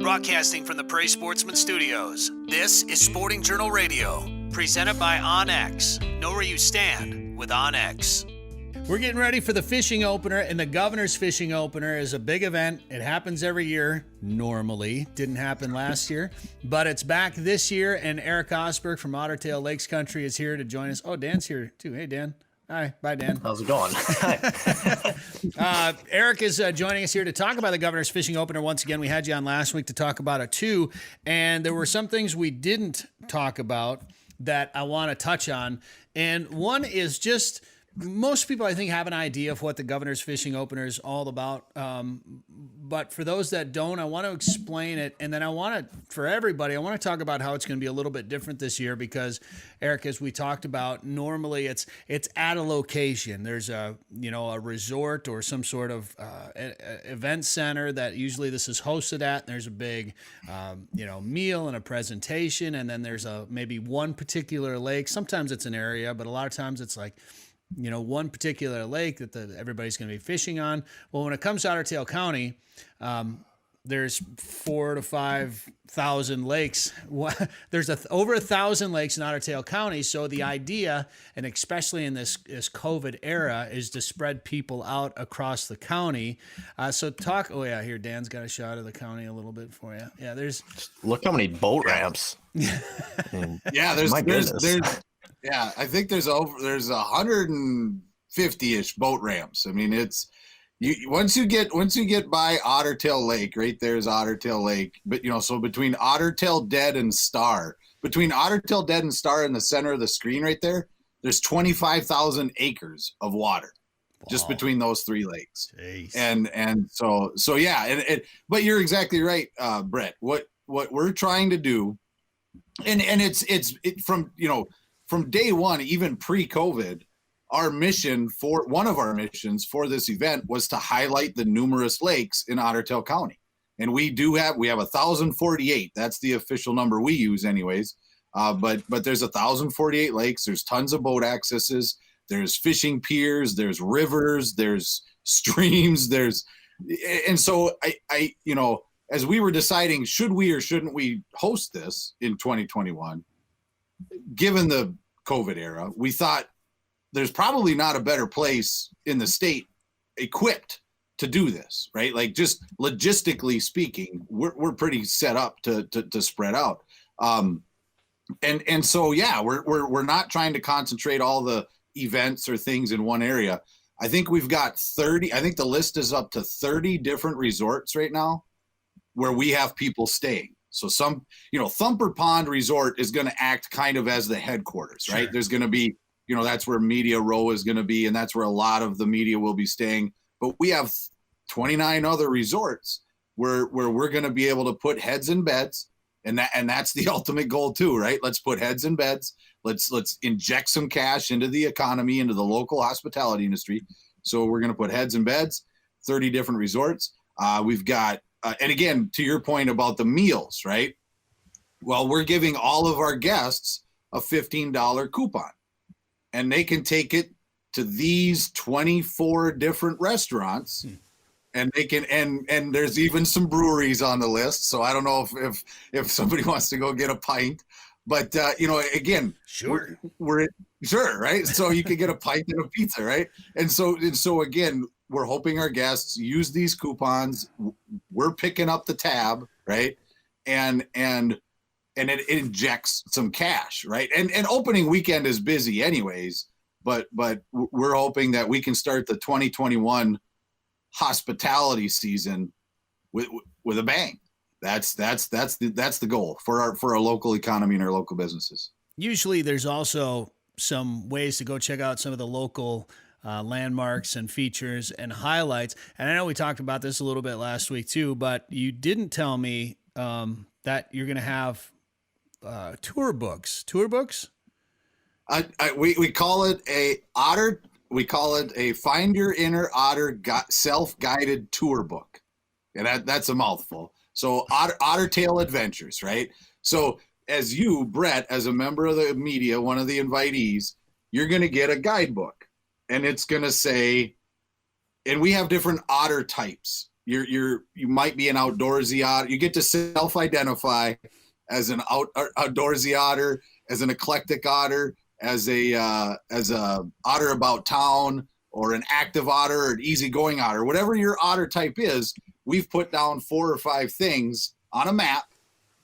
Broadcasting from the Prairie Sportsman Studios, this is Sporting Journal Radio, presented by OnX. Know where you stand with OnX. We're getting ready for the fishing opener, and the Governor's Fishing Opener is a big event. It happens every year, normally. Didn't happen last year, but it's back this year, and Erik Osberg from Ottertail Lakes Country is here to join us. Oh, Dan's here too. Hey, Dan. Hi. Bye, Dan. How's it going? Erik is joining us here to talk about the Governor's Fishing Opener. Once again, we had you on last week to talk about it too, and there were some things we didn't talk about that I want to touch on, and one is just most people, I think, have an idea of what the Governor's Fishing Opener is all about. But for those that don't, I want to explain it. And then for everybody, I want to talk about how it's going to be a little bit different this year because, Erik, as we talked about, normally it's at a location. There's a resort or some sort of event center that usually this is hosted at. There's a big, meal and a presentation. And then there's maybe one particular lake. Sometimes it's an area, but a lot of times it's like, one particular lake that everybody's going to be fishing on. Well, when it comes to Ottertail County, there's 4,000 to 5,000 lakes. There's over 1,000 lakes in Ottertail County. So the idea, and especially in this COVID era, is to spread people out across the county. Here, Dan's got a shot of the county a little bit for you. Yeah, look how many boat ramps. Yeah, there's yeah, I think there's 150-ish boat ramps. I mean, it's once you get by Ottertail Lake, right there's Ottertail Lake. But so between Ottertail Dead and Star, in the center of the screen right there, there's 25,000 acres of water just between those three lakes. Jeez. And so yeah, but you're exactly right, Brett. What we're trying to do, and it's from day one, even pre-COVID, one of our missions for this event was to highlight the numerous lakes in Ottertail County. And we have 1,048. That's the official number we use anyways. But there's 1,048 lakes. There's tons of boat accesses. There's fishing piers. There's rivers. There's streams. And so I as we were deciding, should we or shouldn't we host this in 2021, given the COVID era, we thought there's probably not a better place in the state equipped to do this, right? Like just logistically speaking, we're pretty set up to spread out. And so, yeah, we're not trying to concentrate all the events or things in one area. I think we've got 30, I think the list is up to 30 different resorts right now where we have people staying. So Thumper Pond Resort is going to act kind of as the headquarters, right? Sure. There's going to be, that's where Media Row is going to be, and that's where a lot of the media will be staying. But we have 29 other resorts where we're going to be able to put heads in beds, and that's the ultimate goal too, right? Let's put heads in beds. Let's inject some cash into the economy, into the local hospitality industry. So we're going to put heads in beds, 30 different resorts. We've got. And again, to your point about the meals, right? Well, we're giving all of our guests a $15 coupon, and they can take it to these 24 different restaurants, and they can, and there's even some breweries on the list. So I don't know if somebody wants to go get a pint, but again, sure, we're sure, right? So you could get a pint and a pizza, right? And so again, we're hoping our guests use these coupons. We're picking up the tab, right? And it injects some cash, right? And opening weekend is busy anyways, but we're hoping that we can start the 2021 hospitality season with a bang. That's the goal for our local economy and our local businesses. Usually there's also some ways to go check out some of the local landmarks and features and highlights. And I know we talked about this a little bit last week too, but you didn't tell me that you're going to have tour books. Tour books? We call it a Otter. We call it a Find Your Inner Otter self-guided tour book, and that's a mouthful. So Ottertail Adventures, right? So as you, Brett, as a member of the media, one of the invitees, you're going to get a guidebook. And it's going to say, and we have different otter types you might be an outdoorsy otter. You get to self-identify as an outdoorsy otter, as an eclectic otter, as a otter about town, or an active otter, or an easygoing otter. Whatever your otter type is, we've put down 4 or 5 things on a map.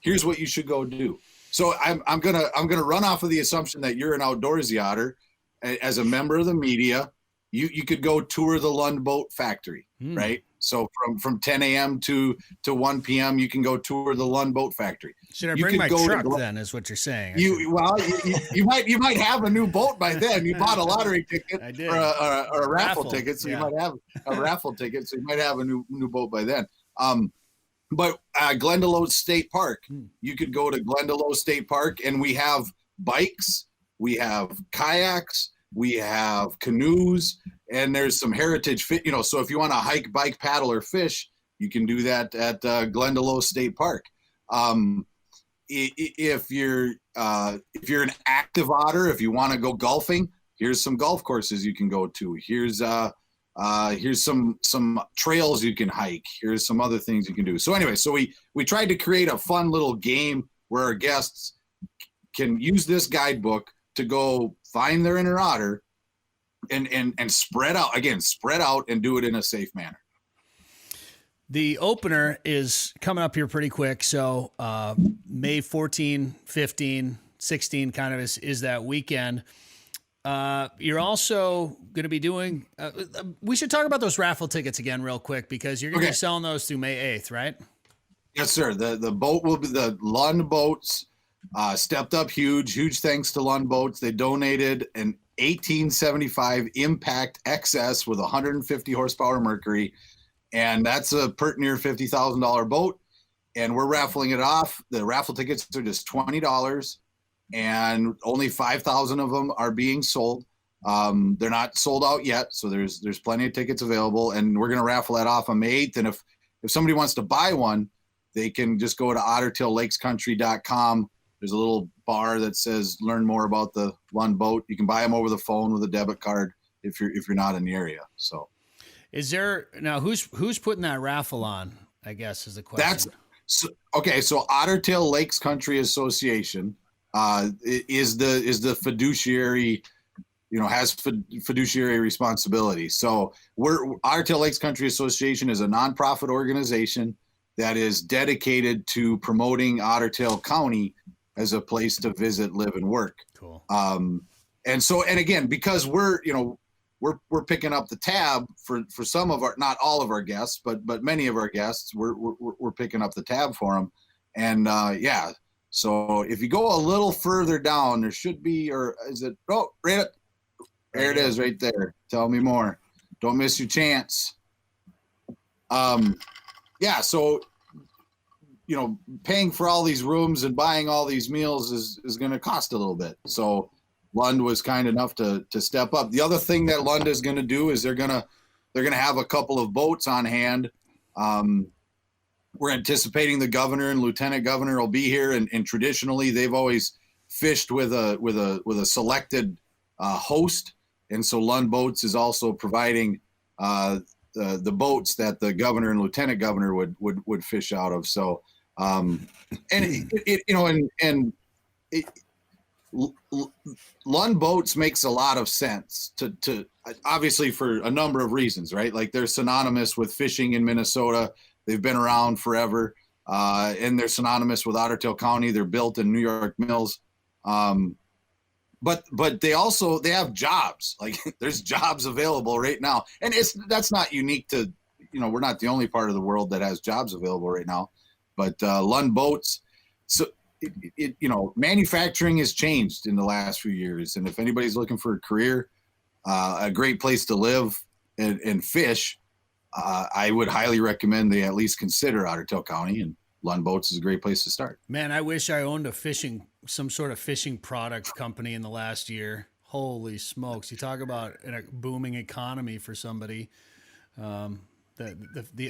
Here's what you should go do. So I'm gonna run off of the assumption that you're an outdoorsy otter. As a member of the media, you could go tour the Lund Boat Factory, right? So from 10 a.m. to 1 p.m., you can go tour the Lund Boat Factory. Should I bring my truck then? Is what you're saying? You might have a new boat by then. You bought a lottery ticket or a raffle ticket, so you might have a raffle ticket. So you might have a new boat by then. But Glendalough State Park, you could go to Glendalough State Park, and we have bikes, we have kayaks, we have canoes, and there's some heritage fit. So if you want to hike, bike, paddle, or fish, you can do that at Glendalough State Park. If you're an active otter, if you want to go golfing, here's some golf courses you can go to. Here's some trails you can hike. Here's some other things you can do. So anyway, so we tried to create a fun little game where our guests can use this guidebook to go find their inner otter and spread out and do it in a safe manner. The opener is coming up here pretty quick. So May 14, 15, 16 kind of is that weekend. You're also going to be doing, we should talk about those raffle tickets again real quick, because you're going to be selling those through May 8th, right? Yes, sir. The boat will be the Lund boats, stepped up huge thanks to Lund boats. They donated an 1875 Impact XS with 150 horsepower Mercury. And that's a pert near $50,000 boat. And we're raffling it off. The raffle tickets are just $20. And only 5,000 of them are being sold. They're not sold out yet, so there's plenty of tickets available, and we're going to raffle that off on May 8th. And if somebody wants to buy one, they can just go to ottertaillakescountry.com. There's a little bar that says "Learn more about the Lund boat." You can buy them over the phone with a debit card if you're not in the area. So, is there now who's putting that raffle on? I guess is the question. So Ottertail Lakes Country Association is the fiduciary, has fiduciary responsibility. So Ottertail Lakes Country Association is a nonprofit organization that is dedicated to promoting Ottertail County as a place to visit, live, and work. Cool. And again, because we're picking up the tab for some of our, not all of our guests, but many of our guests, we're picking up the tab for them. And so if you go a little further down, there should be, or is it? Oh, right up. There it is, right there. Tell me more. Don't miss your chance. So paying for all these rooms and buying all these meals is going to cost a little bit. So Lund was kind enough to step up. The other thing that Lund is going to do is they're going to have a couple of boats on hand. We're anticipating the governor and lieutenant governor will be here, and traditionally they've always fished with a selected host, and so Lund Boats is also providing the boats that the governor and lieutenant governor would fish out of. So Lund Boats makes a lot of sense to obviously for a number of reasons, right? Like they're synonymous with fishing in Minnesota. They've been around forever, and they're synonymous with Ottertail County. They're built in New York mills, but they have jobs. Like there's jobs available right now, and that's not unique to we're not the only part of the world that has jobs available right now. But Lund Boats, so manufacturing has changed in the last few years, and if anybody's looking for a career, a great place to live and fish. I would highly recommend they at least consider Ottertail County, and Lund Boats is a great place to start. Man, I wish I owned some sort of fishing product company in the last year. Holy smokes. You talk about a booming economy for somebody. The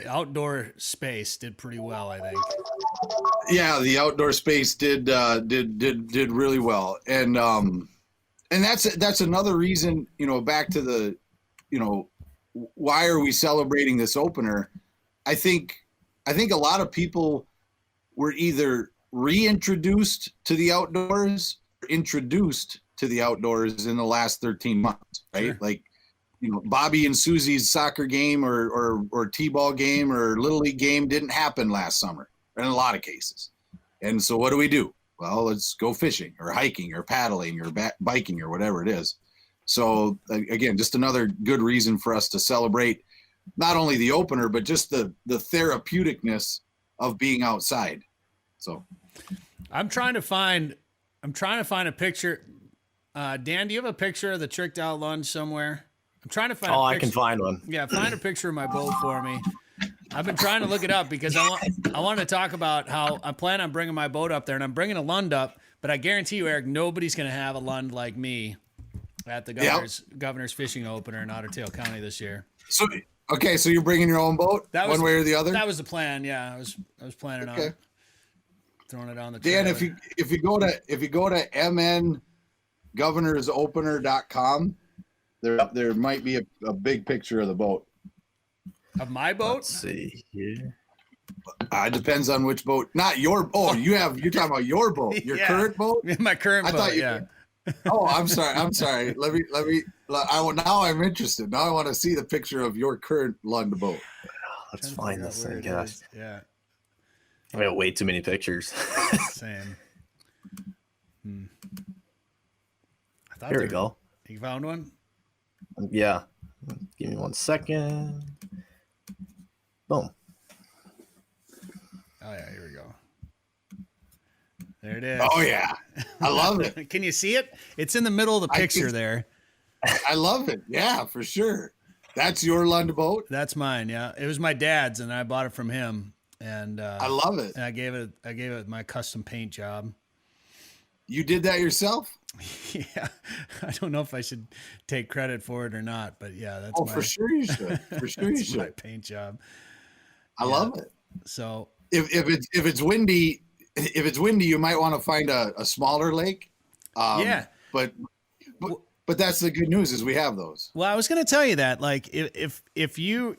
outdoor space did pretty well, I think. Yeah, the outdoor space did really well. And that's another reason, back to the, why are we celebrating this opener? I think a lot of people were either reintroduced to the outdoors or introduced to the outdoors in the last 13 months, right? Sure. Like, Bobby and Susie's soccer game or T-ball game or Little League game didn't happen last summer in a lot of cases. And so what do? Well, let's go fishing or hiking or paddling or biking or whatever it is. So again, just another good reason for us to celebrate not only the opener, but just the therapeuticness of being outside. So I'm trying to find a picture. Dan, do you have a picture of the tricked out Lund somewhere? I'm trying to find. I can find one. Yeah, find a picture of my boat for me. I've been trying to look it up because I want to talk about how I plan on bringing my boat up there, and I'm bringing a Lund up. But I guarantee you, Erik, nobody's going to have a Lund like me at the governor's fishing opener in Ottertail County this year. So okay, so you're bringing your own boat, one way or the other. That was the plan. Yeah, I was planning on throwing it on the Dan, trailer. if you go to mngovernorsopener.com, there might be a big picture of the boat. Of my boat? Let's see here. It depends on which boat. Not your. Oh, you're talking about your boat, your current boat. My current boat. Thought yeah. Oh, I'm sorry. Let me. Now I'm interested. Now I want to see the picture of your current Lund boat. Let's find this thing, guys. Yeah. I got way too many pictures. Same. Here we go. You found one? Yeah. Give me 1 second. Boom. Oh yeah, here we go. There it is. Oh yeah, I love it. Can you see it? It's in the middle of the picture there. I love it. Yeah, for sure. That's your Lund boat? That's mine. Yeah, it was my dad's, and I bought it from him. And I love it. And I gave it my custom paint job. You did that yourself? Yeah, I don't know if I should take credit for it or not, but yeah, that's. For sure you should. For sure you should. My paint job. I love it. So if it's windy, you might want to find a smaller lake. But that's the good news is we have those. Well, I was going to tell you that, like, if you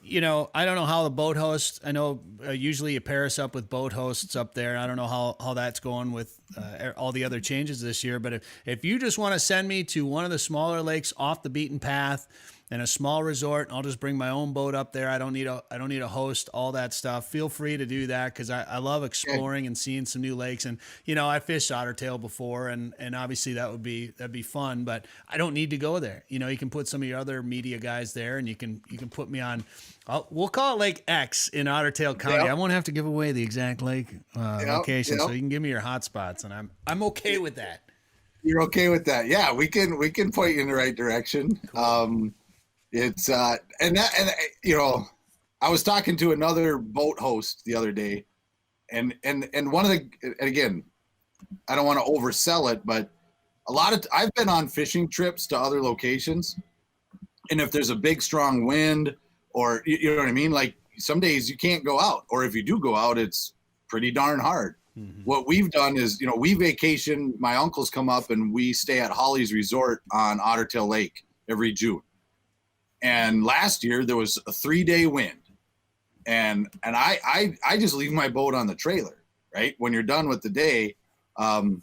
I don't know how the boat hosts. I know usually you pair us up with boat hosts up there. I don't know how that's going with all the other changes this year. But if you just want to send me to one of the smaller lakes off the beaten path and a small resort, I'll just bring my own boat up there. I don't need a host, all that stuff. Feel free to do that because I love exploring and seeing some new lakes. And I fished Ottertail before, and obviously that'd be fun. But I don't need to go there. You can put some of your other media guys there, and you can put me on. We'll call it Lake X in Ottertail County. Yep. I won't have to give away the exact lake location, so you can give me your hot spots, and I'm okay with that. You're okay with that? Yeah, we can point you in the right direction. Cool. It's I was talking to another boat host the other day, and one of the, and again, I don't want to oversell it, but I've been on fishing trips to other locations, and if there's a big strong wind or you know what I mean, like some days you can't go out, or if you do go out, it's pretty darn hard. Mm-hmm. What we've done is, we vacation. My uncles come up and we stay at Holly's Resort on Ottertail Lake every June. And last year there was a 3-day wind, and I just leave my boat on the trailer, right? When you're done with the day, if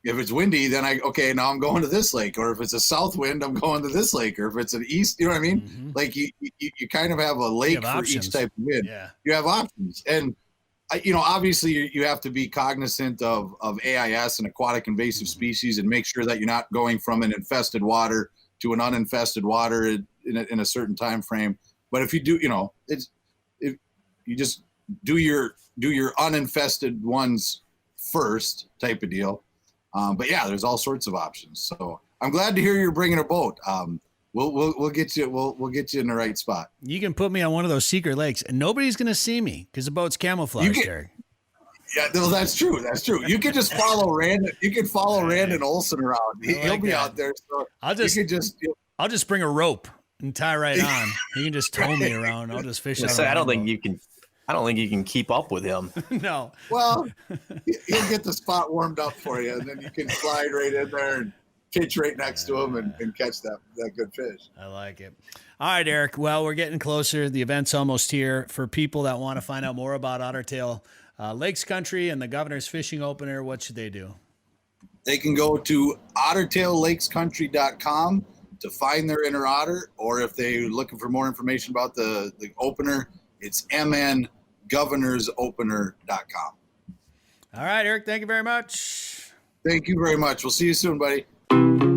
it's windy, then now I'm going to this lake, or if it's a south wind, I'm going to this lake, or if it's an east, you know what I mean? Mm-hmm. Like you kind of have a lake for each type of wind. Yeah. You have options. And obviously you have to be cognizant of AIS and aquatic invasive species, and make sure that you're not going from an infested water to an uninfested water in a certain time frame. But if you do, if you just do your uninfested ones first, type of deal. But yeah, there's all sorts of options. So I'm glad to hear you're bringing a boat. We'll get you. We'll get you in the right spot. You can put me on one of those secret lakes, and nobody's going to see me because the boat's camouflaged there. Yeah, no, that's true. That's true. You can just follow Rand. You can follow Randon Olson around. He'll be out there. So I'll just bring a rope and tie right on. You can just tow me around. I'll just fish. I don't think you can keep up with him. No. Well, he'll get the spot warmed up for you, and then you can slide right in there. pitch right next to them and catch that good fish. I like it. All right, Erik. Well, we're getting closer. The event's almost here. For people that want to find out more about Ottertail Lakes Country and the Governor's Fishing Opener, what should they do? They can go to ottertaillakescountry.com to find their inner otter, or if they're looking for more information about the opener, it's mngovernorsopener.com. All right, Erik, thank you very much. Thank you very much. We'll see you soon, buddy.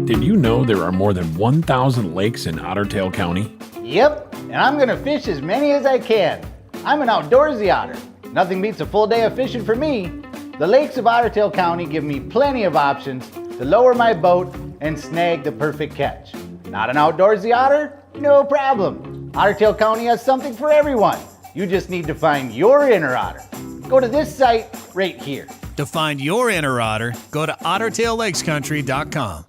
Did you know there are more than 1,000 lakes in Ottertail County? Yep, and I'm gonna fish as many as I can. I'm an outdoorsy otter. Nothing beats a full day of fishing for me. The lakes of Ottertail County give me plenty of options to lower my boat and snag the perfect catch. Not an outdoorsy otter? No problem. Ottertail County has something for everyone. You just need to find your inner otter. Go to this site right here. To find your inner otter, go to ottertaillakescountry.com.